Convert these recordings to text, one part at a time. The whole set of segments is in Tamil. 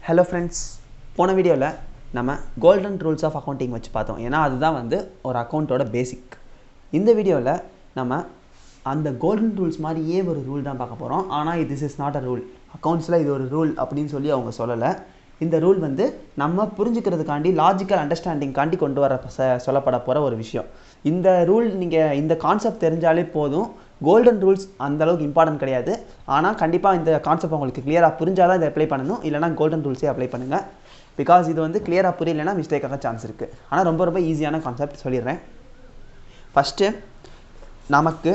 Hello friends, போன வீடியோல நம்ம கோல்டன் ரூல்ஸ் ஆஃப் அக்கவுண்டிங் வச்சு பார்த்தோம். ஏன்னா அதுதான் வந்து ஒரு அக்கவுண்டோட பேசிக். இந்த வீடியோல நம்ம அந்த கோல்டன் ரூல்ஸ் மாதிரியே ஒரு ரூல் தான் பார்க்க போறோம். ஆனா this is not a rule. அக்கவுண்ட்ஸ்ல இது ஒரு ரூல் அப்படினு சொல்லி அவங்க சொல்லல. இந்த ரூல் வந்து நம்ம புரிஞ்சிக்கிறதுக்காண்டி லாஜிக்கல் அண்டர்ஸ்டாண்டிங் காண்டி கொண்டு வர சொல்லப்பட போற ஒரு விஷயம். இந்த ரூல் நீங்க இந்த கான்செப்ட் தெரிஞ்சாலே போதும். கோல்டன் ரூல்ஸ் அந்த அளவுக்கு இம்பார்ட்டன்ட் கிடையாது. ஆனா கண்டிப்பா இந்த கான்செப்ட் உங்களுக்கு கிளியரா புரிஞ்சாதான் இதை அப்ளை பண்ணனும். இல்லனா கோல்டன் ரூல்ஸே அப்ளை பண்ணுங்க. பிகாஸ் இது வந்து கிளியரா புரியலனா மிஸ்டேக் ஆக சான்ஸ் இருக்கு. ஆனா ரொம்ப ஈஸியான கான்செப்ட் சொல்லிறேன். ஃபர்ஸ்ட் நமக்கு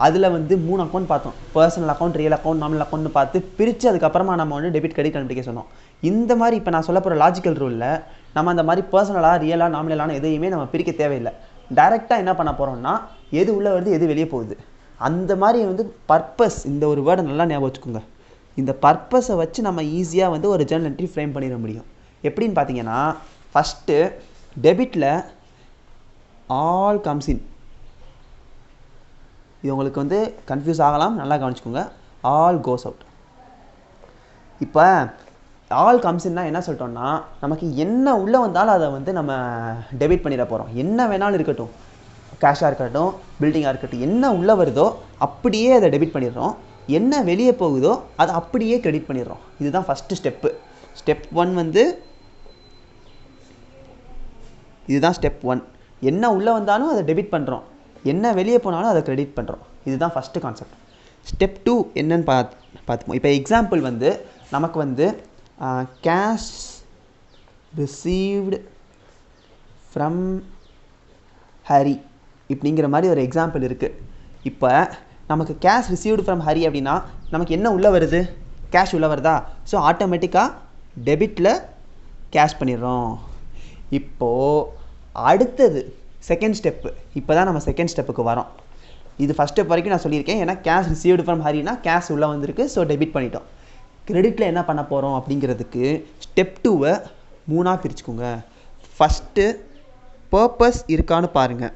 அதுல வந்து மூணு அக்கவுண்ட் பார்த்தோம். Personal account, real account, nominal அக்கவுண்ட்னு பார்த்து பிரிச்சு அதுக்கு அப்புறமா நம்ம வந்து டெபிட் கிரெடிட் கண்டுபிடிக்க சொன்னோம். இந்த மாதிரி இப்போ நான் சொல்ல போற லாஜிக்கல் ரூல்ல நம்ம அந்த மாதிரி பர்சனலா, ரியலா, நாமினலான எதையுமே நம்ம பிரிக்க தேவையில்லை. டைரக்டா என்ன பண்ண போறோம்னா எது உள்ள வருது எது வெளியே போகுது அந்த மாதிரி வந்து பர்பஸ். இந்த ஒரு வேர்டை நல்லா ஞாபகம் வச்சுக்கோங்க. இந்த பர்பஸை வச்சு நம்ம ஈஸியாக வந்து ஒரு ஜர்னல் என்ட்ரி ஃப்ரேம் பண்ணிட முடியும். எப்படின்னு பார்த்தீங்கன்னா ஃபஸ்ட்டு டெபிட்டில் ஆல் கம்ஸ் இன். இது உங்களுக்கு வந்து கன்ஃபியூஸ் ஆகலாம், நல்லா கவனிச்சுக்கோங்க. All goes out. இப்போ ஆல் கம்ஸ்ன்னா என்ன சொல்லிட்டோம்னா நமக்கு என்ன உள்ளே வந்தாலும் அதை வந்து நம்ம டெபிட் பண்ணிட போகிறோம். என்ன வேணாலும் இருக்கட்டும், கேஷாக இருக்கட்டும், பில்டிங்காக இருக்கட்டும், என்ன உள்ளே வருதோ அப்படியே அதை டெபிட் பண்ணிடுறோம். என்ன வெளியே போகுதோ அதை அப்படியே கிரெடிட் பண்ணிடுறோம். இதுதான் ஃபஸ்ட்டு ஸ்டெப்பு. ஸ்டெப் 1 வந்து இதுதான் ஸ்டெப் 1. என்ன உள்ளே வந்தாலும் அதை டெபிட் பண்ணுறோம், என்ன வெளியே போனாலும் அதை கிரெடிட் பண்ணுறோம். இதுதான் ஃபஸ்ட்டு கான்செப்ட். ஸ்டெப் 2 என்னன்னு பார்த்துப்போம். இப்போ எக்ஸாம்பிள் வந்து நமக்கு வந்து கேஷ் ரிசீவ்டு ஃப்ரம் ஹரி இப்படிங்கிற மாதிரி ஒரு எக்ஸாம்பிள் இருக்குது. இப்போ நமக்கு கேஷ் ரிசீவ்டு ஃப்ரம் ஹரி அப்படின்னா நமக்கு என்ன உள்ளே வருது? கேஷ் உள்ளே வருதா? ஸோ ஆட்டோமேட்டிக்காக டெபிட்டில் கேஷ் பண்ணிடுறோம். இப்போது அடுத்தது செகண்ட் ஸ்டெப்பு. இப்போ தான் நம்ம செகண்ட் ஸ்டெப்புக்கு வரோம். இது ஃபஸ்ட் ஸ்டெப் வரைக்கும் நான் சொல்லியிருக்கேன். ஏன்னா கேஷ் ரிசீவ்டு ஃப்ரம் ஹரினா கேஷ் உள்ளே வந்திருக்கு, ஸோ டெபிட் பண்ணிட்டோம். கிரெடிட்டில் என்ன பண்ண போகிறோம் அப்படிங்கிறதுக்கு ஸ்டெப் 2வை 3ஆக பிரிச்சுக்கோங்க. ஃபஸ்ட்டு பர்பஸ் இருக்கான்னு பாருங்கள்.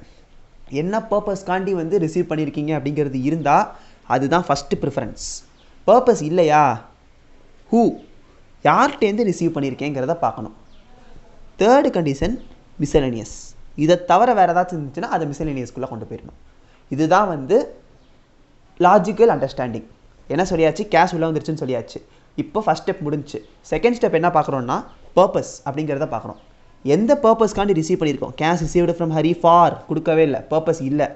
என்ன பர்பஸ்காண்டி வந்து ரிசீவ் பண்ணியிருக்கீங்க அப்படிங்கிறது இருந்தால் அதுதான் ஃபஸ்ட்டு ப்ரிஃபரன்ஸ். பர்பஸ் இல்லையா, ஹூ, யார்கிட்டேருந்து ரிசீவ் பண்ணியிருக்கேங்கிறத பார்க்கணும். Third condition miscellaneous. இதை தவிர வேறு ஏதாச்சும் இருந்துச்சுன்னா அதை மிஸ்செலேனியஸ்குள்ளே கொண்டு போயிடணும். இதுதான் வந்து லாஜிக்கல் அண்டர்ஸ்டாண்டிங். என்ன சொல்லியாச்சு? கேஷ் உள்ளே வந்துருச்சுன்னு சொல்லியாச்சு. இப்போ ஃபஸ்ட் ஸ்டெப் முடிஞ்சு. செகண்ட் ஸ்டெப் என்ன பார்க்குறோன்னா பர்பஸ் அப்படிங்கிறத பார்க்குறோம். எந்த பர்பஸ்க்காண்டி ரிசீவ் பண்ணியிருக்கோம்? Cash received from Hari for கொடுக்கவே இல்லை, பர்பஸ் இல்லை.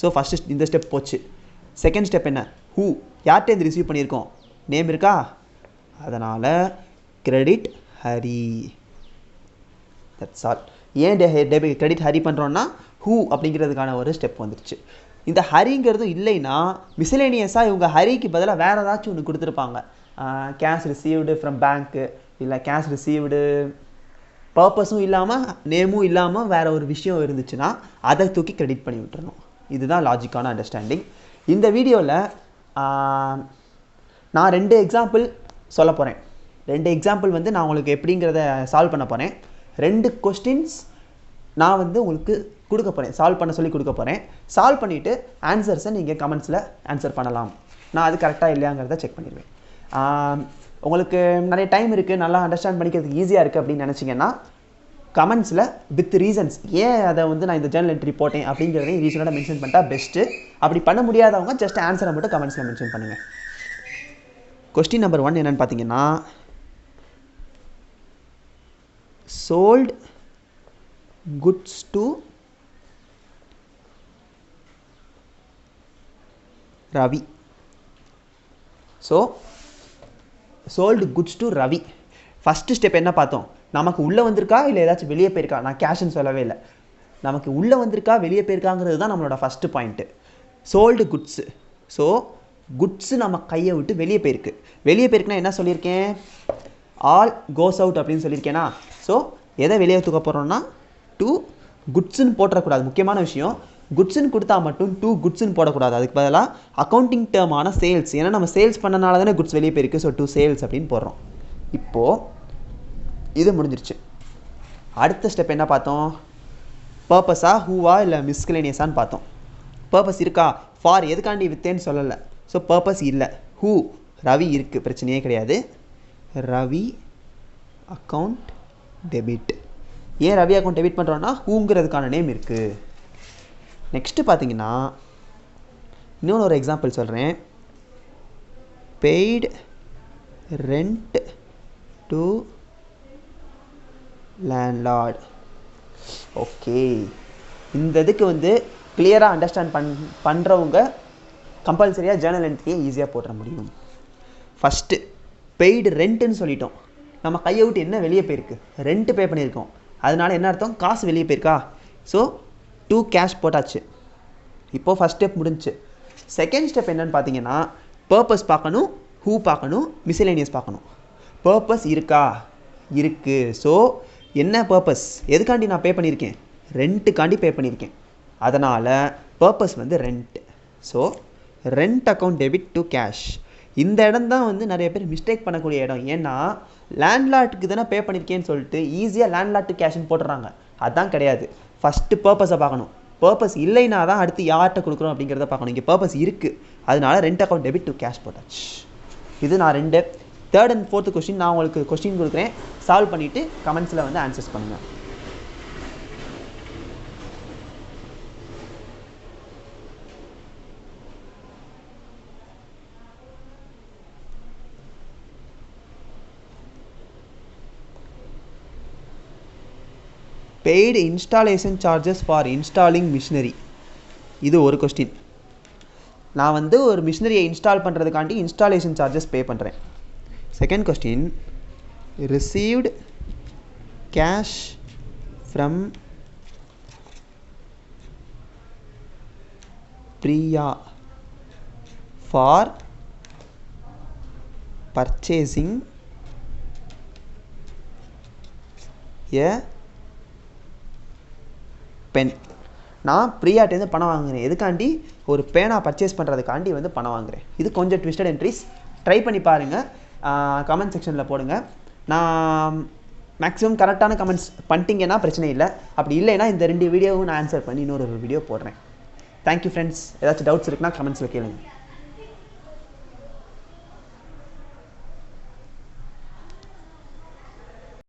ஸோ ஃபஸ்ட்டு இந்த ஸ்டெப் போச்சு. செகண்ட் ஸ்டெப் என்ன? ஹூ, யார்கிட்டேருந்து ரிசீவ் பண்ணியிருக்கோம்? நேம் இருக்கா? அதனால் கிரெடிட் ஹரி. That's all. ஏன் கிரெடிட் ஹரி பண்ணுறோன்னா ஹூ அப்படிங்கிறதுக்கான ஒரு ஸ்டெப் வந்துருச்சு. இந்த ஹரிங்கிறது இல்லைன்னா மிஸ்செலேனியஸாக இவங்க ஹரிக்கு பதிலாக வேறு ஏதாச்சும் ஒன்று கொடுத்துருப்பாங்க. கேஷ் ரிசீவ்டு ஃப்ரம் பேங்க்கு, இல்லை கேஷ் ரிசீவ்டு பர்பஸும் இல்லாமல் நேமும் இல்லாமல் வேறு ஒரு விஷயம் இருந்துச்சுன்னா அதை தூக்கி கிரெடிட் பண்ணி விட்டுறணும். இதுதான் லாஜிக்கான அண்டர்ஸ்டாண்டிங். இந்த வீடியோவில் நான் 2 எக்ஸாம்பிள் சொல்ல போகிறேன். 2 எக்ஸாம்பிள் வந்து நான் உங்களுக்கு எப்படிங்கிறத சால்வ் பண்ண போகிறேன். 2 கொஸ்டின்ஸ் நான் வந்து உங்களுக்கு கொடுக்க போகிறேன், சால்வ் பண்ண சொல்லி கொடுக்க போகிறேன். சால்வ் பண்ணிவிட்டு ஆன்சர்ஸை நீங்கள் கமெண்ட்ஸில் ஆன்சர் பண்ணலாம். நான் அது கரெக்டாக இல்லையாங்கிறத செக் பண்ணிடுவேன். உங்களுக்கு நிறைய டைம் இருக்குது, நல்லா அண்டர்ஸ்டாண்ட் பண்ணிக்கிறதுக்கு ஈஸியாக இருக்குது அப்படின்னு நினச்சிங்கன்னா கமெண்ட்ஸில் வித் ரீசன்ஸ் ஏன் அதை வந்து நான் இந்த ஜர்னல் என்ட்ரி போட்டேன் அப்படிங்கிறதையும் ரீசனோட மென்ஷன் பண்ணிட்டா பெஸ்ட்டு. அப்படி பண்ண முடியாதவங்க ஜஸ்ட் ஆன்சரை மட்டும் கமெண்ட்ஸில் மென்ஷன் பண்ணுங்கள். கொஸ்டின் நம்பர் 1 என்னென்னு பார்த்தீங்கன்னா, sold goods to Ravi. So sold goods to Ravi. First step என்ன பார்த்தோம்? நமக்கு உள்ளே வந்திருக்கா இல்லை ஏதாச்சும் வெளியே போயிருக்கா? நான் கேஷ்ன்னு சொல்லவே இல்லை. நமக்கு உள்ளே வந்திருக்கா வெளியே போயிருக்காங்கிறது தான் நம்மளோட first point. Sold goods. So goods நம்ம கையை விட்டு வெளியே போயிருக்கு. வெளியே போயிருக்குன்னா என்ன சொல்லியிருக்கேன்? ஆல் கோஸ் அவுட் அப்படின்னு சொல்லியிருக்கேனா? ஸோ எதை வெளியே தூக்க போகிறோம்னா டூ குட்ஸுன்னு போட்டுறக்கூடாது. முக்கியமான விஷயம், குட்ஸுன்னு கொடுத்தா மட்டும் டூ குட்ஸுன்னு போடக்கூடாது. அதுக்கு பதிலாக அக்கௌண்டிங் டேர்மான சேல்ஸ், ஏன்னா நம்ம சேல்ஸ் பண்ணனால தானே குட்ஸ் வெளியே போயிருக்கு. ஸோ டூ சேல்ஸ் அப்படின்னு போடுறோம். இப்போது இது முடிஞ்சிருச்சு. அடுத்த ஸ்டெப் என்ன பார்த்தோம்? பர்பஸா, ஹூவா, இல்லை மிஸ்செலேனியஸான்னு பார்த்தோம். பர்பஸ் இருக்கா? ஃபார் எதுக்காண்டி வித்தேன்னு சொல்லலை. ஸோ பர்பஸ் இல்லை. ஹூ, ரவி இருக்குது, பிரச்சனையே கிடையாது. Ravi account debit. ஏன் ரவி அக்கௌண்ட் டெபிட் பண்ணுறோன்னா ஹூங்கிறதுக்கான நேம் இருக்குது. நெக்ஸ்ட்டு பார்த்தீங்கன்னா இன்னொன்று ஒரு எக்ஸாம்பிள் சொல்கிறேன். Paid rent to landlord. Okay, இந்த இதுக்கு வந்து கிளியராக அண்டர்ஸ்டாண்ட் பண்ணுறவங்க கம்பல்சரியாக ஜேர்னல் என்ட்ரியை ஈஸியாக போட்டுற முடியும். ஃபஸ்ட்டு பெய்டு ரெண்ட்டுன்னு சொல்லிட்டோம். நம்ம கையை விட்டு என்ன வெளியே போயிருக்கு? ரெண்ட்டு பே பண்ணியிருக்கோம். அதனால என்ன அர்த்தம்? காசு வெளியே போயிருக்கா. ஸோ டூ கேஷ் போட்டாச்சு. இப்போது ஃபஸ்ட் ஸ்டெப் முடிஞ்சு. செகண்ட் ஸ்டெப் என்னென்னு பார்த்தீங்கன்னா பர்பஸ் பார்க்கணும், ஹூ பார்க்கணும், மிஸ்செலேனியஸ் பார்க்கணும். பர்பஸ் இருக்கா? இருக்குது. ஸோ என்ன பர்பஸ்? எதுக்காண்டி நான் பே பண்ணியிருக்கேன்? ரெண்ட்டுக்காண்டி பே பண்ணியிருக்கேன். அதனால் பர்பஸ் வந்து rent. So rent account debit to cash. இந்த இடம் தான் வந்து நிறைய பேர் மிஸ்டேக் பண்ணக்கூடிய இடம். ஏன்னா லேண்ட்லார்ட்டுக்கு தானே பே பண்ணியிருக்கேன்னு சொல்லிட்டு ஈஸியாக லேண்ட்லார்ட் டு கேஷ்னு போட்டுறாங்க. அதுதான் கிடையாது. ஃபஸ்ட்டு பர்பஸை பார்க்கணும். பர்பஸ் இல்லைனா தான் அடுத்து யார்கிட்ட கொடுக்குறோம் அப்படிங்கிறத பார்க்கணும். இங்கே பர்பஸ் இருக்குது, அதனால rent account debit to cash போட்டாச்சு. இது நான் 2 தேர்ட் அண்ட் ஃபோர்த்து கொஸ்டின் நான் உங்களுக்கு கொஸ்டின் கொடுக்குறேன். சால்வ் பண்ணிவிட்டு கமெண்ட்ஸில் வந்து ஆன்சர்ஸ் பண்ணுங்கள். Paid installation charges for installing machinery. இது ஒரு கொஸ்டின். நான் வந்து ஒரு மிஷினரியை இன்ஸ்டால் பண்ணுறதுக்காண்டி இன்ஸ்டாலேஷன் சார்ஜஸ் பே பண்ணுறேன். Second question, received cash from Priya for purchasing a pen. நான் பிரியாட்டேருந்து பணம் வாங்குகிறேன். எதுக்காண்டி? ஒரு பேனா பர்ச்சேஸ் பண்ணுறதுக்காண்டி வந்து பணம் வாங்குகிறேன். இது கொஞ்சம் ட்விஸ்டட் என்ட்ரிஸ். ட்ரை பண்ணி பாருங்கள், கமெண்ட் செக்ஷனில் போடுங்க. நான் மேக்ஸிமம் கரெக்டான கமெண்ட்ஸ் பண்ணிட்டீங்கன்னா பிரச்சனை இல்லை. அப்படி இல்லைன்னா இந்த 2 வீடியோவும் நான் ஆன்சர் பண்ணி இன்னொரு வீடியோ போடுறேன். Thank you friends. ஏதாச்சும் டவுட்ஸ் இருக்குன்னா கமெண்ட்ஸில் கேளுங்க.